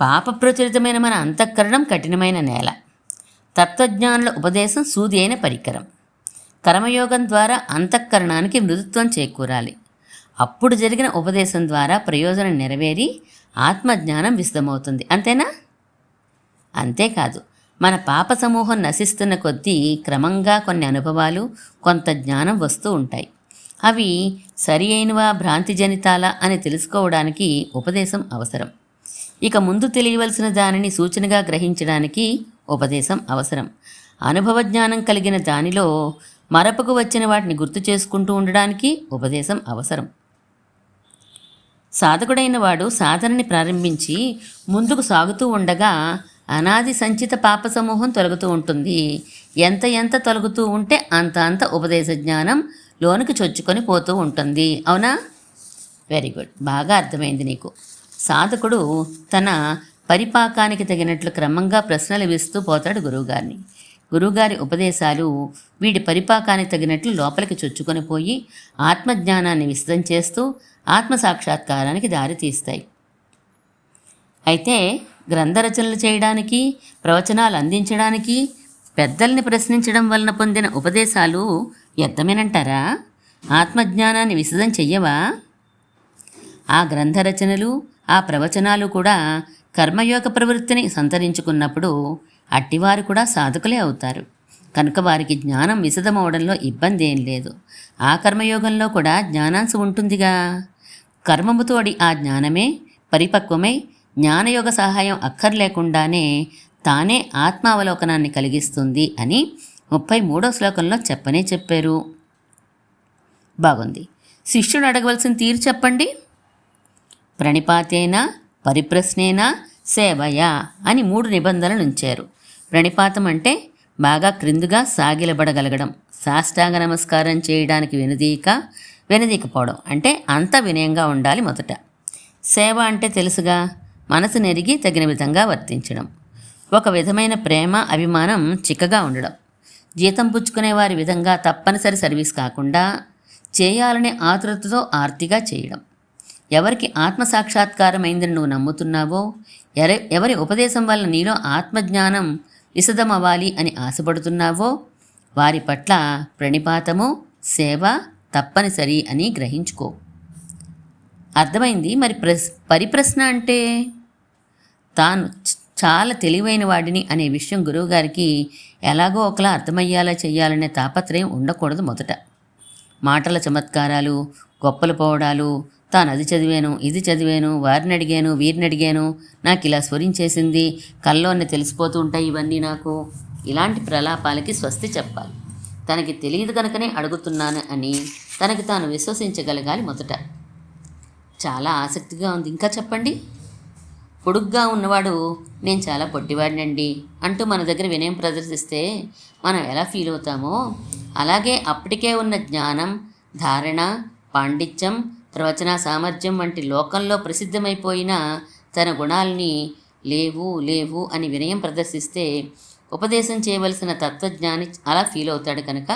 పాప ప్రచురితమైన మన అంతఃకరణం కఠినమైన నేల. తత్వజ్ఞానుల ఉపదేశం సూది అయిన పరికరం. కర్మయోగం ద్వారా అంతఃకరణానికి మృదుత్వం చేకూరాలి. అప్పుడు జరిగిన ఉపదేశం ద్వారా ప్రయోజనం నెరవేరి ఆత్మజ్ఞానం విశదమవుతుంది. అంతేనా? అంతేకాదు, మన పాప సమూహం నశిస్తున్న కొద్దీ క్రమంగా కొన్ని అనుభవాలు, కొంత జ్ఞానం వస్తూ ఉంటాయి. అవి సరి అయినవా భ్రాంతిజనితాలా అని తెలుసుకోవడానికి ఉపదేశం అవసరం. ఇక ముందు తెలియవలసిన దానిని సూచనగా గ్రహించడానికి ఉపదేశం అవసరం. అనుభవ జ్ఞానం కలిగిన దానిలో మరపుకు వచ్చిన వాటిని గుర్తు చేసుకుంటూ ఉండడానికి ఉపదేశం అవసరం. సాధకుడైన వాడు సాధనని ప్రారంభించి ముందుకు సాగుతూ ఉండగా అనాది సంచిత పాప సమూహం తొలగుతూ ఉంటుంది. ఎంత ఎంత తొలగుతూ ఉంటే అంత అంత ఉపదేశ జ్ఞానం లోనికి చొచ్చుకొని పోతూ ఉంటుంది. అవునా? వెరీ గుడ్, బాగా అర్థమైంది నీకు. సాధకుడు తన పరిపాకానికి తగినట్లు క్రమంగా ప్రశ్నలు వేస్తూ పోతాడు గురువుగారిని. గురువుగారి ఉపదేశాలు వీడి పరిపాకానికి తగినట్లు లోపలికి చొచ్చుకొని పోయి ఆత్మజ్ఞానాన్ని విశదం చేస్తూ ఆత్మసాక్షాత్కారానికి దారితీస్తాయి. అయితే గ్రంథరచనలు చేయడానికి, ప్రవచనాలు అందించడానికి పెద్దల్ని ప్రశ్నించడం వలన పొందిన ఉపదేశాలు వ్యర్థమేనంటారా? ఆత్మజ్ఞానాన్ని విశదం చెయ్యవా? ఆ గ్రంథరచనలు, ఆ ప్రవచనాలు కూడా కర్మయోగ ప్రవృత్తిని సంతరించుకున్నప్పుడు అట్టివారు కూడా సాధకులే అవుతారు. కనుక వారికి జ్ఞానం విశదమవడంలో ఇబ్బంది ఏం లేదు. ఆ కర్మయోగంలో కూడా జ్ఞానాంశం ఉంటుందిగా. కర్మముతోడి ఆ జ్ఞానమే పరిపక్వమై జ్ఞానయోగ సహాయం అక్కర్లేకుండానే తానే ఆత్మావలోకనాన్ని కలిగిస్తుంది అని 33వ శ్లోకంలో చెప్పారు. బాగుంది. శిష్యుడు అడగవలసిన తీరు చెప్పండి. ప్రణిపాతేన, పరిప్రశ్నేన, సేవయా అని 3 నిబంధనలు ఉంచారు. ప్రణిపాతం అంటే బాగా క్రిందుగా సాగిలబడగలగడం, సాష్టాంగ నమస్కారం చేయడానికి వెనుదీకపోవడం, అంటే అంత వినయంగా ఉండాలి మొదట. సేవ అంటే తెలుసుగా, మనసు నెరిగి తగిన విధంగా వర్తించడం, ఒక విధమైన ప్రేమ అభిమానం చిక్కగా ఉండడం, జీతం పుచ్చుకునే వారి విధంగా తప్పనిసరి సర్వీస్ కాకుండా చేయాలనే ఆతృతతో ఆర్తిగా చేయడం, ఎవరికి ఆత్మసాక్షాత్కారమైందని నువ్వు నమ్ముతున్నావో, ఎవరి ఉపదేశం వల్ల నీలో ఆత్మజ్ఞానం విశదమవ్వాలి అని ఆశపడుతున్నావో వారి పట్ల ప్రణిపాతము, సేవ తప్పనిసరి అని గ్రహించుకో. అర్థమైంది. మరి పరిప్రశ్న అంటే తాను చాలా తెలివైన వాడిని అనే విషయం గురువుగారికి ఎలాగో ఒకలా అర్థమయ్యేలా చేయాలనే తాపత్రయం ఉండకూడదు. మొదట మాటల చమత్కారాలు, గొప్పలు పోవడాలు, తాను అది చదివాను, ఇది చదివాను, వారిని అడిగాను, వీరిని అడిగాను, నాకు ఇలా స్వరించేసింది, కల్లోనే తెలిసిపోతూ ఉంటాయి ఇవన్నీ నాకు, ఇలాంటి ప్రలాపాలకి స్వస్తి చెప్పాలి. తనకి తెలియదు కనుకనే అడుగుతున్నాను అని తనకి తాను విశ్వసించగలగాలి మొదట. చాలా ఆసక్తిగా ఉంది, ఇంకా చెప్పండి. పొడుగ్గా ఉన్నవాడు నేను చాలా పొట్టివాడినండి అంటూ మన దగ్గర వినయం ప్రదర్శిస్తే మనం ఎలా ఫీల్ అవుతామో అలాగే అప్పటికే ఉన్న జ్ఞానం, ధారణ, పాండిత్యం, ప్రవచన సామర్థ్యం వంటి లోకంలో ప్రసిద్ధమైపోయిన తన గుణాలని లేవు అని వినయం ప్రదర్శిస్తే ఉపదేశం చేయవలసిన తత్వజ్ఞాని అలా ఫీల్ అవుతాడు. కనుక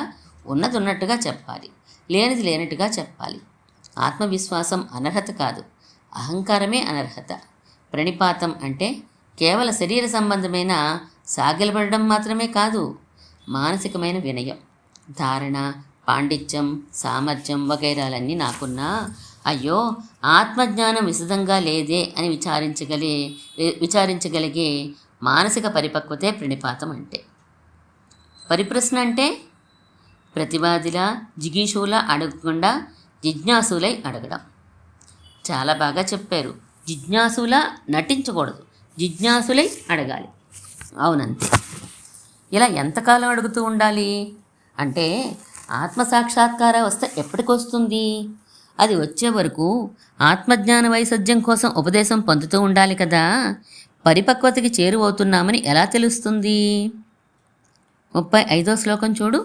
ఉన్నది ఉన్నట్టుగా చెప్పాలి, లేనిది లేనట్టుగా చెప్పాలి. ఆత్మవిశ్వాసం అనర్హత కాదు, అహంకారమే అనర్హత. ప్రణిపాతం అంటే కేవల శరీర సంబంధమైన సాగిలపడడం మాత్రమే కాదు, మానసికమైన వినయం, ధారణ, పాండిత్యం, సామర్థ్యం వగైరాలన్నీ నాకున్నా అయ్యో ఆత్మజ్ఞానం విశదంగా లేదే అని విచారించగలిగే మానసిక పరిపక్వతే ప్రణిపాతం అంటే. పరిప్రశ్న అంటే ప్రతివాదిలా జిగీషులా అడగకుండా జిజ్ఞాసులై అడగడం. చాలా బాగా చెప్పారు. జిజ్ఞాసులా నటించకూడదు, జిజ్ఞాసులై అడగాలి. అవునంతే. ఇలా ఎంతకాలం అడుగుతూ ఉండాలి అంటే ఆత్మసాక్షాత్కారం వస్తే ఎప్పటికొస్తుంది? అది వచ్చే వరకు ఆత్మజ్ఞాన వైసద్యం కోసం ఉపదేశం పొందుతూ ఉండాలి కదా. పరిపక్వతకి చేరువవుతున్నామని ఎలా తెలుస్తుంది? 35వ శ్లోకం చూడు.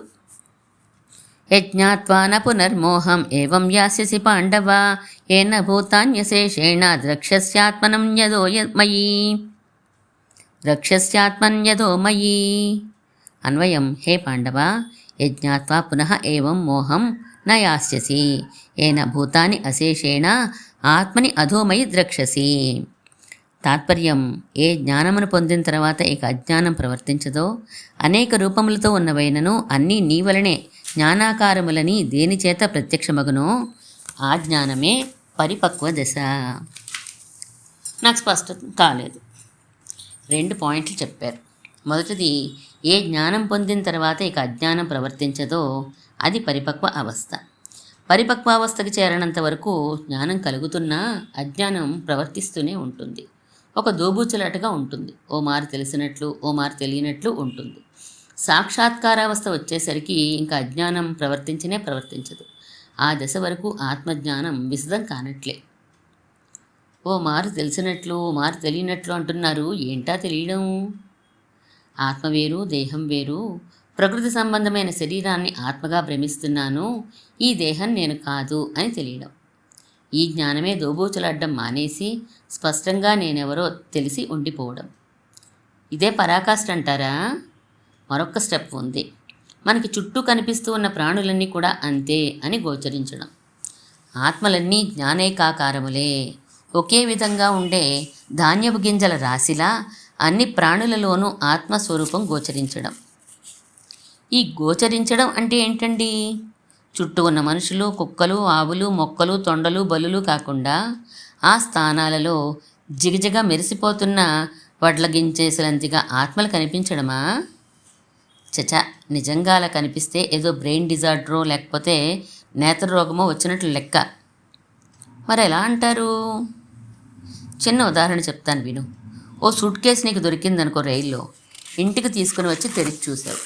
యజ్ఞాత్వా న పునర్మోహం ఏవం యాస్యసి పాండవ ఏన భూతాన్యశేషేణ ద్రక్ష్యస్యాత్మన్యదో మయి. అన్వయం. హే పాండవ, యజ్ఞాత్వా పునః ఏవం మోహం న యాస్యసి ఏన భూతాని అశేషేణ ఆత్మని అధోమయి ద్రక్ష్యసి. తాత్పర్యం, ఏ జ్ఞానమును పొందిన తర్వాత ఇక అజ్ఞానం ప్రవర్తించదో, అనేక రూపములతో ఉన్నవైనను అన్నీ నీ వలనే జ్ఞానాకారములని దేని చేత ప్రత్యక్షమగునో ఆ జ్ఞానమే పరిపక్వ దశ. నాకు స్పష్టత కాలేదు. 2 పాయింట్లు చెప్పారు. మొదటిది, ఏ జ్ఞానం పొందిన తర్వాత ఇక అజ్ఞానం ప్రవర్తించదో అది పరిపక్వ అవస్థ. పరిపక్వావస్థకి చేరనంత వరకు జ్ఞానం కలుగుతున్నా అజ్ఞానం ప్రవర్తిస్తూనే ఉంటుంది. ఒక దోబూచులాటగా ఉంటుంది. ఓ మారు తెలిసినట్లు ఓ మారు తెలియనట్లు ఉంటుంది. సాక్షాత్కారావస్థ వచ్చేసరికి ఇంకా అజ్ఞానం ప్రవర్తించదు. ఆ దశ వరకు ఆత్మజ్ఞానం విశదం కానట్లే. ఓ మారు తెలిసినట్లు ఓ మారు తెలియనట్లు అంటున్నారు. ఏంటా తెలియడం? ఆత్మ వేరు, దేహం వేరు. ప్రకృతి సంబంధమైన శరీరాన్ని ఆత్మగా భ్రమిస్తున్నాను, ఈ దేహం నేను కాదు అని తెలియడం. ఈ జ్ఞానమే దోబూచులాడ్డం మానేసి స్పష్టంగా నేనెవరో తెలిసి ఉండిపోవడం. ఇదే పరాకాష్ఠ అంటారా? మరొక స్టెప్ ఉంది. మనకి చుట్టూ కనిపిస్తూ ఉన్న ప్రాణులన్నీ కూడా అంతే అని గోచరించడం. ఆత్మలన్నీ జ్ఞానేకాకారములే. ఒకే విధంగా ఉండే ధాన్యపు గింజల రాశిలా అన్ని ప్రాణులలోనూ ఆత్మస్వరూపం గోచరించడం. ఈ గోచరించడం అంటే ఏంటండి? చుట్టూ ఉన్న మనుషులు, కుక్కలు, ఆవులు, మొక్కలు, తొండలు, బలులు కాకుండా ఆ స్థానాలలో జిగజిగ మెరిసిపోతున్న వడ్ల గింజేసలంతిగా ఆత్మలు కనిపించడమా? చచ, నిజంగా అలా కనిపిస్తే ఏదో బ్రెయిన్ డిజార్డరో లేకపోతే నేత్ర రోగమో వచ్చినట్లు లెక్క. మరి ఎలా అంటారు? చిన్న ఉదాహరణ చెప్తాను విను. ఓ సూట్ కేసు నీకు దొరికిందనుకో రైల్లో. ఇంటికి తీసుకుని వచ్చి తెరిచి చూసావు.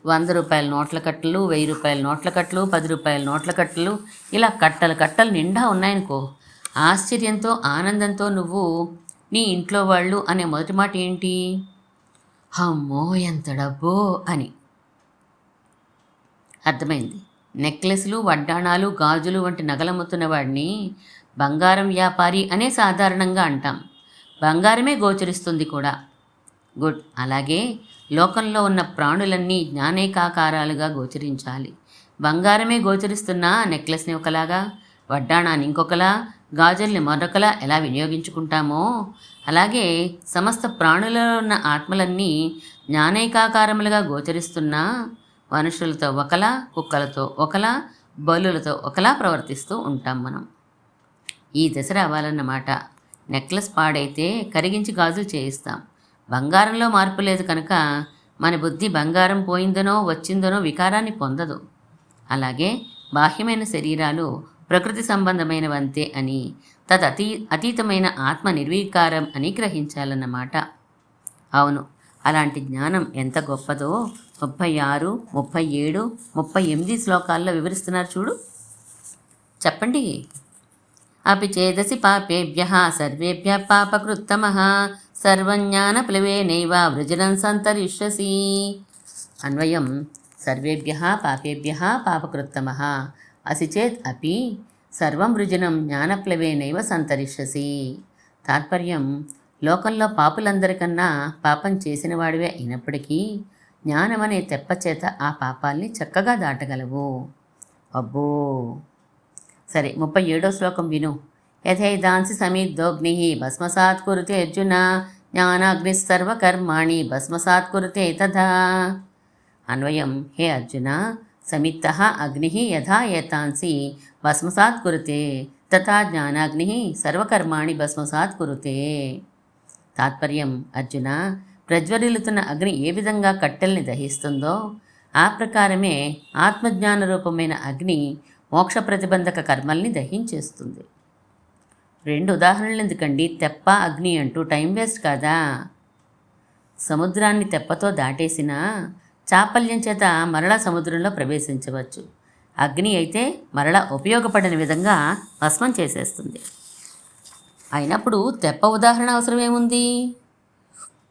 100 రూపాయల నోట్ల కట్టలు, 1000 రూపాయల నోట్ల కట్టలు, 10 రూపాయల నోట్ల కట్టలు, ఇలా కట్టలు నిండా ఉన్నాయనుకో. ఆశ్చర్యంతో ఆనందంతో నువ్వు నీ ఇంట్లో వాళ్ళు అనే మొదటి మాట ఏంటి? అమ్మో ఎంత డబ్బో అని. అర్థమైంది. నెక్లెస్లు, వడ్డాణాలు, గాజులు వంటి నగలమ్ముతున్న వాడిని బంగారం వ్యాపారి అనే సాధారణంగా అంటాం. బంగారమే గోచరిస్తుంది కూడా. గుడ్. అలాగే లోకంలో ఉన్న ప్రాణులన్నీ జ్ఞానేకాకారాలుగా గోచరించాలి. బంగారమే గోచరిస్తున్న నెక్లెస్ని ఒకలాగా, వడ్డాణాన్ని ఇంకొకలా, గాజుల్ని మరొకలా ఎలా వినియోగించుకుంటామో అలాగే సమస్త ప్రాణులలో ఉన్న ఆత్మలన్నీ జ్ఞానేకాకారములుగా గోచరిస్తున్నా మనుషులతో ఒకలా, కుక్కలతో ఒకలా, బలులతో ఒకలా ప్రవర్తిస్తూ ఉంటాం మనం. ఈ దశ రావాలన్నమాట. నెక్లెస్ పాడైతే కరిగించి గాజులు చేయిస్తాం. బంగారంలో మార్పు లేదు కనుక మన బుద్ధి బంగారం పోయిందనో వచ్చిందనో వికారాన్ని పొందదు. అలాగే బాహ్యమైన శరీరాలు ప్రకృతి సంబంధమైనవంతే అని, అతీతమైన ఆత్మ నిర్వీకారం అని గ్రహించాలన్నమాట. అవును, అలాంటి జ్ఞానం ఎంత గొప్పదో 36, 37, 38 శ్లోకాల్లో వివరిస్తున్నారు చూడు. చెప్పండి. అపి చేదసి పాపేభ్యః సర్వేభ్యః పాపకృత్తమః సర్వజ్ఞానప్లవేనైవ వృజనం సంతరిష్యసి. అన్వయం. సర్వేభ్యః పాపేభ్యః పాపకృత్తమః అసి చేత్ అపి సర్వం వృజనం జ్ఞానప్లవేనైవ సంతరిష్యసి. తాత్పర్యం, లోకంలో పాపులందరికన్నా పాపం చేసిన వాడివే అయినప్పటికీ జ్ఞానమనే తెప్పచేత ఆ పాపాల్ని చక్కగా దాటగలవు. అబ్బో. సరే, 37వ శ్లోకం విను. యథైదాంసి సమిద్దోగ్ని భస్మసాత్ కురుతే అర్జున జ్ఞానాగ్ని సర్వకర్మాణి భస్మసాత్ కురుతే తథా. అన్వయం. హే అర్జున, సమిత్తః అగ్ని యథా ఏతాంసి భస్మసాత్ కురుతే తథా జ్ఞానాగ్ని సర్వకర్మాణి భస్మసాత్ కురుతే. తాత్పర్యం, అర్జున, ప్రజ్వరిల్లుతున్న అగ్ని ఏ విధంగా కట్టెల్ని దహిస్తుందో ఆ ప్రకారమే ఆత్మజ్ఞాన రూపమైన అగ్ని మోక్ష ప్రతిబంధక కర్మల్ని దహించేస్తుంది. 2 ఉదాహరణలు ఎందుకండి? తెప్ప, అగ్ని అంటూ టైం వేస్ట్ కాదా? సముద్రాన్ని తెప్పతో దాటేసినా చాపల్యం చేత మరలా సముద్రంలో ప్రవేశించవచ్చు. అగ్ని అయితే మరలా ఉపయోగపడని విధంగా భస్మం చేసేస్తుంది. అయినప్పుడు తెప్ప ఉదాహరణ అవసరమేముంది?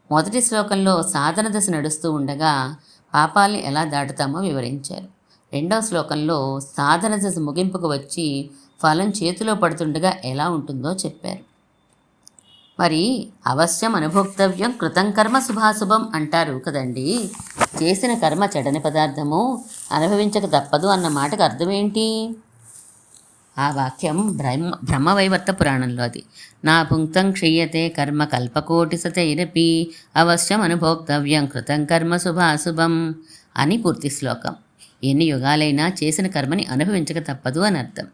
మొదటి శ్లోకంలో సాధన దశ నడుస్తూ ఉండగా పాపాల్ని ఎలా దాటుతామో వివరించారు. 2వ శ్లోకంలో సాధన దశ ముగింపుకు వచ్చి ఫలం చేతిలో పడుతుండగా ఎలా ఉంటుందో చెప్పారు. మరి అవశ్యం అనుభోక్తవ్యం కృతం కర్మ శుభాశుభం అంటారు కదండి. చేసిన కర్మ చెడని పదార్థము అనుభవించక తప్పదు అన్న మాటకు అర్థమేంటి? ఆ వాక్యం బ్రహ్మవైవర్త పురాణంలోది. నా పుంక్తం క్షీయతే కర్మ కల్పకోటి సతైరపి అవశ్యం అనుభోక్తవ్యం కృతం కర్మ శుభాశుభం అని పూర్తి శ్లోకం. ఎన్ని యుగాలైనా చేసిన కర్మని అనుభవించక తప్పదు అని అర్థం.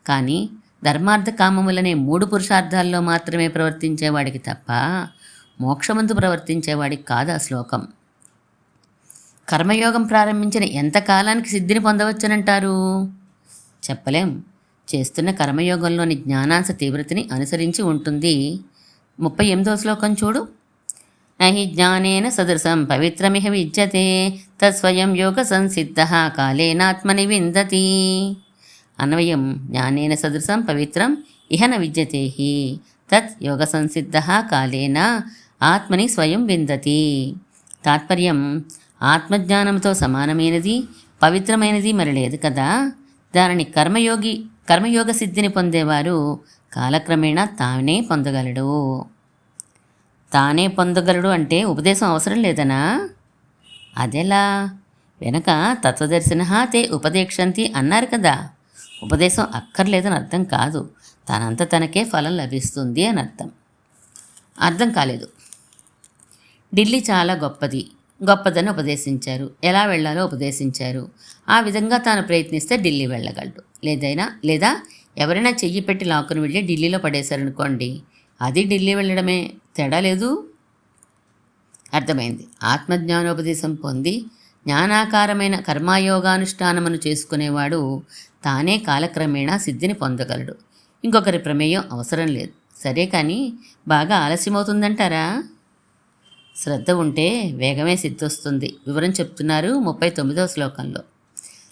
కానీ ధర్మార్థ కామములనే 3 పురుషార్థాల్లో మాత్రమే ప్రవర్తించేవాడికి తప్ప మోక్షమందు ప్రవర్తించేవాడికి కాదు ఆ శ్లోకం. కర్మయోగం ప్రారంభించిన ఎంత కాలానికి సిద్ధిని పొందవచ్చునంటారు? చెప్పలేం. చేస్తున్న కర్మయోగంలోని జ్ఞానాంశ తీవ్రతని అనుసరించి ఉంటుంది. 38వ శ్లోకం చూడు. నహి జ్ఞానేన సదృశం పవిత్రమిహ విద్యతే తత్స్వయం యోగ సంసిద్ధ కాలేనాత్మని విందతి. అన్వయం జ్ఞానేన సదృశం పవిత్రం ఇహ న విద్యతే హి తత్ యోగ సంసిద్ధ కాలేన ఆత్మని స్వయం విందతి. తాత్పర్యం, ఆత్మజ్ఞానంతో సమానమైనది పవిత్రమైనది మరి లేదు కదా. దానిని కర్మయోగ సిద్ధిని పొందేవారు కాలక్రమేణా తానే పొందగలడు. తానే పొందగలడు అంటే ఉపదేశం అవసరం లేదనా? అదెలా? వెనక తత్వదర్శిన తే ఉపదేక్షంతి అన్నారు కదా. ఉపదేశం అక్కర్లేదని అర్థం కాదు, తనంత తనకే ఫలం లభిస్తుంది అని అర్థం కాలేదు. ఢిల్లీ చాలా గొప్పదని ఉపదేశించారు. ఎలా వెళ్ళాలో ఉపదేశించారు. ఆ విధంగా తాను ప్రయత్నిస్తే ఢిల్లీ వెళ్ళగలడు. లేదా ఎవరైనా చెయ్యి పెట్టి లాక్కుని వెళ్ళి ఢిల్లీలో పడేశారనుకోండి, అది ఢిల్లీ వెళ్ళడమే, తేడా లేదు. అర్థమైంది. ఆత్మజ్ఞానోపదేశం పొంది జ్ఞానాకారమైన కర్మయోగానుష్ఠానమును చేసుకునేవాడు తానే కాలక్రమేణా సిద్ధిని పొందగలడు. ఇంకొకరి ప్రమేయం అవసరం లేదు. సరే, కానీ బాగా ఆలస్యమవుతుందంటారా? శ్రద్ధ ఉంటే వేగమే సిద్ధొస్తుంది. వివరం చెప్తున్నారు 39వ శ్లోకంలో.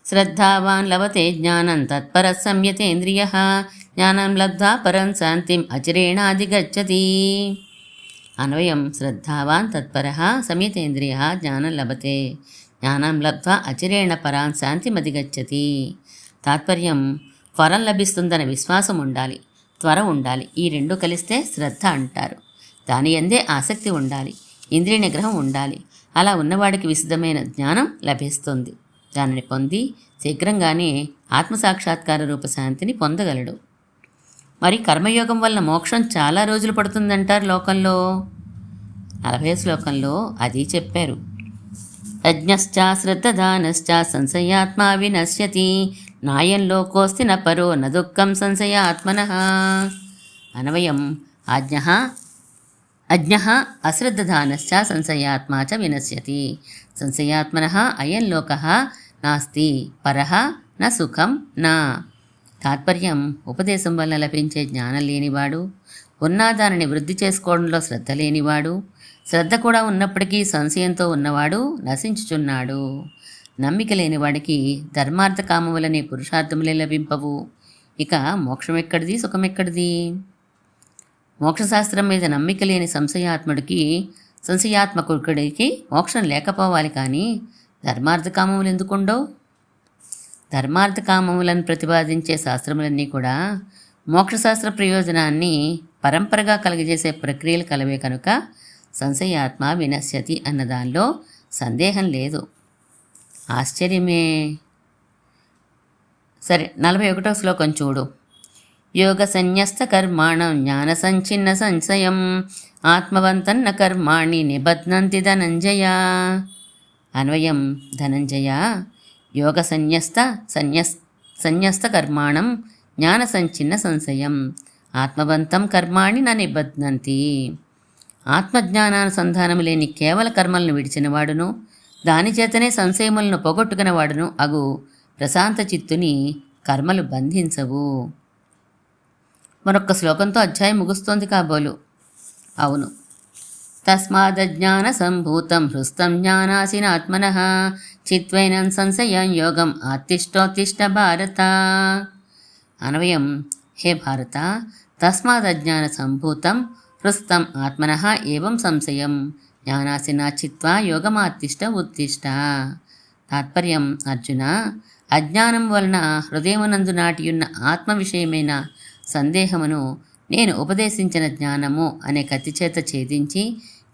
శ్రద్ధావాన్ లభతే జ్ఞానం తత్పర సంయతేంద్రియ జ్ఞానం లబ్ధ్వా పరం శాంతిం అచిరేణాధిగచ్చతి. అన్వయం శ్రద్ధావాన్ తత్పర సంయతేంద్రియ జ్ఞానం లభతే జ్ఞానం లబ్ధ్వా అచిరేణ పరాం శాంతిమధిగచ్చతి. తాత్పర్యం, ఫలం లభిస్తుందన్న విశ్వాసం ఉండాలి, త్వర ఉండాలి. ఈ రెండు కలిస్తే శ్రద్ధ అంటారు. దాని యందే ఆసక్తి ఉండాలి, ఇంద్రియ నిగ్రహం ఉండాలి. అలా ఉన్నవాడికి విశుద్ధమైన జ్ఞానం లభిస్తుంది. దానిని పొంది శీఘ్రంగానే ఆత్మసాక్షాత్కార రూప శాంతిని పొందగలడు. మరి కర్మయోగం వల్ల మోక్షం చాలా రోజులు పడుతుందంటారు లోకంలో. 40వ శ్లోకంలో అది చెప్పారు. యజ్ఞశ్చ శ్రద్ధదానశ్చ సంశయాత్మా వినశ్యతి నాయం లోకోస్తి న పరో న దుఃఖం సంశయాత్మనః. అన్వయం అజ్ఞ అశ్రద్ధదానశ్చ సంశయాత్మా చ వినశ్యతి సంశయాత్మనః అయం లోకః నాస్తి పరః న సుఖం నా. తాత్పర్యం, ఉపదేశం వల్ల లభించే జ్ఞానం లేనివాడు, ఉన్నా దానిని వృద్ధి చేసుకోవడంలో శ్రద్ధ లేనివాడు, శ్రద్ధ కూడా ఉన్నప్పటికీ సంశయంతో ఉన్నవాడు నశించుచున్నాడు. నమ్మిక లేనివాడికి ధర్మార్థ కామములనే పురుషార్థములే లభింపవు. ఇక మోక్షం ఎక్కడిది, సుఖం ఎక్కడిది? మోక్షశాస్త్రం మీద నమ్మిక లేని సంశయాత్మకుడికి మోక్షం లేకపోవాలి, కానీ ధర్మార్థ కామములు ఎందుకుండవు? ధర్మార్థ కామములను ప్రతిపాదించే శాస్త్రములన్నీ కూడా మోక్షశాస్త్ర ప్రయోజనాన్ని పరంపరగా కలుగజేసే ప్రక్రియలు కలవే కనుక సంశయాత్మ వినశ్యతి అన్న దానిలో సందేహం లేదు. ఆశ్చర్యమే. సరే, 41వ శ్లోకం చూడు. యోగ సన్యస్త కర్మాణం జ్ఞాన సంచిన్న సంశయం ఆత్మవంతన్న కర్మాణి నిబధ్నంతి ధనంజయ. అన్వయం, ధనంజయ, యోగ సన్యస్త కర్మాణం జ్ఞాన సంచిన్న సంశయం ఆత్మవంతం కర్మాణి న నిబధ్నంతి. ఆత్మజ్ఞానానుసంధానము లేని కేవల కర్మలను విడిచినవాడును, దానిచేతనే సంశయములను పోగొట్టుకున్నవాడును అగు ప్రశాంత చిత్తుని కర్మలు బంధించవు. మరొక్క శ్లోకంతో అధ్యాయం ముగుస్తోంది కాబోలు. అవును. తస్మాదజ్ఞాన సంభూతం హృస్తం జ్ఞానాసినాత్మనః చిత్వైనం సంశయం యోగం ఆత్తిష్టోత్తిష్ట భారత. అన్వయం, హే భారత, తస్మాదజ్ఞాన సంభూతం హృస్తం ఆత్మనః ఏవం సంశయం జ్ఞానాసినా చిత్వా యోగమాత్తిష్ట ఉత్తిష్ట. తాత్పర్యం, అర్జున, అజ్ఞానం వలన హృదయమునందు నాటియున్న ఆత్మ విషయమైన సందేహమును నేను ఉపదేశించిన జ్ఞానము అనే కత్తిచేత ఛేదించి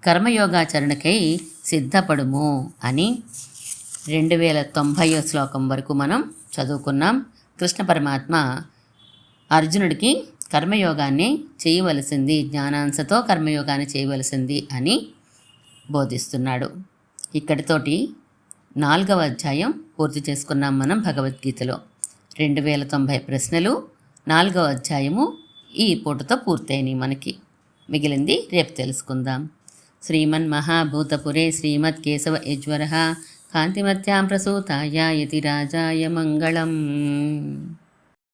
కర్మయోగాచరణకై సిద్ధపడుము అని 2090వ శ్లోకం వరకు మనం చదువుకున్నాం. కృష్ణ పరమాత్మ అర్జునుడికి కర్మయోగాన్ని చేయవలసింది, జ్ఞానాంశతో కర్మయోగాన్ని చేయవలసింది అని బోధిస్తున్నాడు. ఇక్కడితోటి 4వ అధ్యాయం పూర్తి చేసుకున్నాం మనం భగవద్గీతలో. 2090 ప్రశ్నలు, 4వ అధ్యాయము ఈ పూటతో పూర్తయినాయి. మనకి మిగిలింది రేపు తెలుసుకుందాం. శ్రీమన్మహాభూతపురే శ్రీమత్ కేశవ యజ్వరః కాంతిమత్యాం ప్రసూతాయ యతిరాజాయ మంగళం.